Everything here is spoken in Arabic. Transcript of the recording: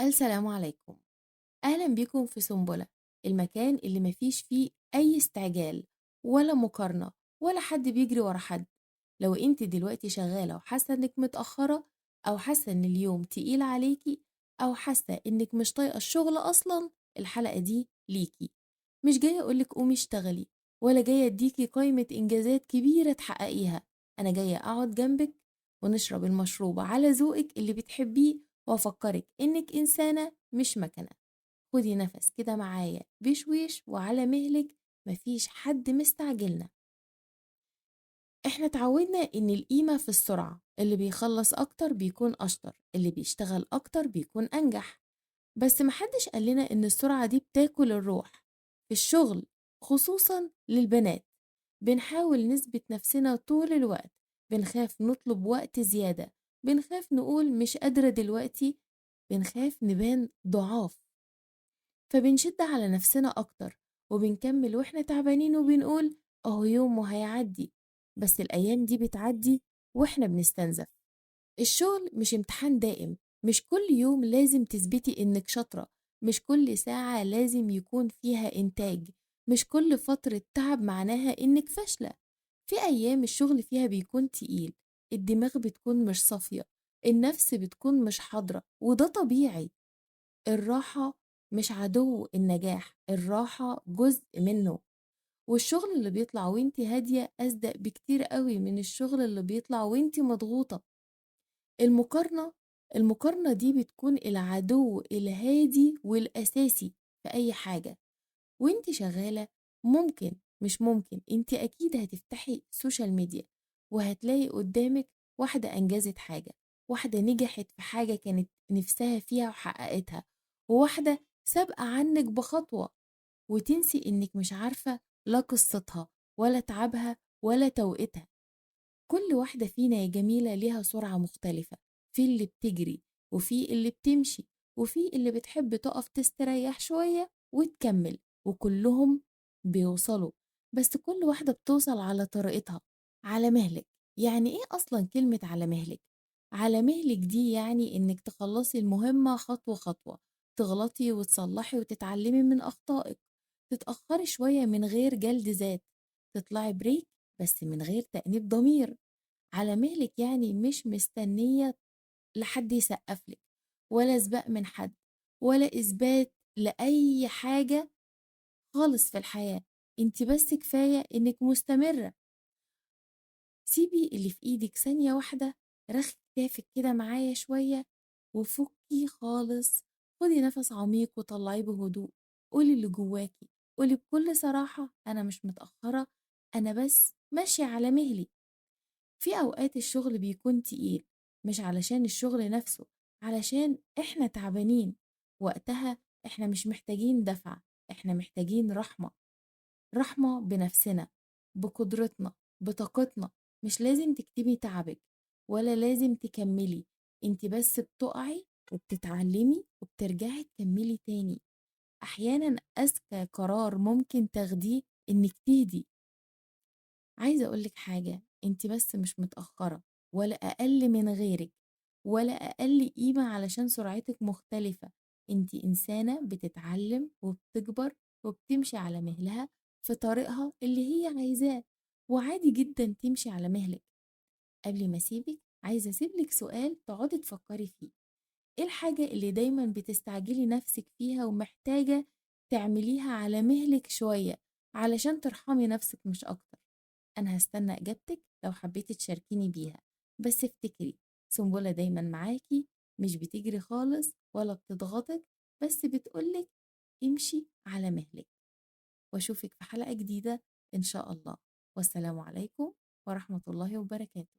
السلام عليكم. أهلا بيكم في سنبلة، المكان اللي مفيش فيه أي استعجال ولا مقارنة ولا حد بيجري ورا حد. لو انت دلوقتي شغالة وحاسة انك متأخرة، أو حاسة ان اليوم تقيل عليكي، أو حاسة انك مش طايقة الشغل أصلا، الحلقة دي ليكي. مش جاية أقولك قومي اشتغلي، ولا جاية اديكي قائمة إنجازات كبيرة تحققيها. أنا جاية أقعد جنبك ونشرب المشروب على ذوقك اللي بتحبيه، وأفكرك إنك إنسانة مش مكنة. خدي نفس كده معايا بشويش وعلى مهلك، مفيش حد مستعجلنا. احنا اتعودنا ان القيمة في السرعة، اللي بيخلص اكتر بيكون اشطر، اللي بيشتغل اكتر بيكون انجح. بس محدش قالنا ان السرعة دي بتاكل الروح. في الشغل خصوصا للبنات، بنحاول نثبت نفسنا طول الوقت، بنخاف نطلب وقت زيادة، بنخاف نقول مش قادرة دلوقتي، بنخاف نبان ضعاف. فبنشد على نفسنا أكتر، وبنكمل وإحنا تعبانين وبنقول أهو يوم وهيعدي. بس الأيام دي بتعدي وإحنا بنستنزف. الشغل مش امتحان دائم، مش كل يوم لازم تثبتي إنك شاطرة، مش كل ساعة لازم يكون فيها إنتاج، مش كل فترة تعب معناها إنك فاشلة. في أيام الشغل فيها بيكون تقيل، الدماغ بتكون مش صافية، النفس بتكون مش حاضرة، وده طبيعي. الراحة مش عدو النجاح، الراحة جزء منه. والشغل اللي بيطلع وانتي هادية أصدق بكتير قوي من الشغل اللي بيطلع وانتي مضغوطة. المقارنة المقارنة دي بتكون العدو الهادي والأساسي في أي حاجة. وانتي شغالة، ممكن مش ممكن انتي أكيد هتفتحي سوشيال ميديا، وهتلاقي قدامك واحدة أنجزت حاجة، واحدة نجحت في حاجة كانت نفسها فيها وحققتها، وواحدة سابقة عنك بخطوة، وتنسي إنك مش عارفة لا قصتها ولا تعبها ولا توقيتها. كل واحدة فينا يا جميلة ليها سرعة مختلفة، في اللي بتجري، وفي اللي بتمشي، وفي اللي بتحب تقف تستريح شوية وتكمل، وكلهم بيوصلوا. بس كل واحدة بتوصل على طريقتها، على مهلك. يعني ايه أصلا كلمة على مهلك؟ على مهلك دي يعني انك تخلصي المهمة خطوة خطوة، تغلطي وتصلحي وتتعلمي من أخطائك، تتأخري شوية من غير جلد ذات، تطلعي بريك بس من غير تأنيب ضمير. على مهلك يعني مش مستنية لحد يسقف لك، ولا سباق من حد، ولا إثبات لأي حاجة خالص في الحياة. انت بس كفاية انك مستمرة. سيبي اللي في ايدك ثانية واحدة، رخي كتافك كده معايا شوية، وفكي خالص. خدي نفس عميق وطلعيه بهدوء. قولي اللي جواكي، قولي بكل صراحة أنا مش متأخرة، أنا بس ماشية على مهلي. في أوقات الشغل بيكون تقيل، مش علشان الشغل نفسه، علشان إحنا تعبانين. وقتها إحنا مش محتاجين دفعة، إحنا محتاجين رحمة. رحمة بنفسنا، بقدرتنا، بطاقتنا. مش لازم تكتبي تعبك، ولا لازم تكملي. انت بس بتقعي وبتتعلمي وبترجعي تكملي تاني. أحيانا أذكى قرار ممكن تاخديه إنك تهدي. عايزة أقولك حاجة، انت بس مش متأخرة، ولا أقل من غيرك، ولا أقل قيمة علشان سرعتك مختلفة. انت إنسانة بتتعلم وبتكبر وبتمشي على مهلها في طريقها اللي هي عايزاه، وعادي جدا تمشي على مهلك. قبل ما أسيبك، عايزة أسيبلك سؤال تقعدي تفكري فيه. ايه الحاجة اللي دايما بتستعجلي نفسك فيها ومحتاجة تعمليها على مهلك شوية علشان ترحمي نفسك مش أكتر؟ أنا هستنى إجابتك لو حبيتي تشاركيني بيها. بس افتكري، سنبلة دايما معاكي، مش بتجري خالص ولا بتضغطك، بس بتقولك امشي على مهلك. واشوفك في حلقة جديدة إن شاء الله. والسلام عليكم ورحمة الله وبركاته.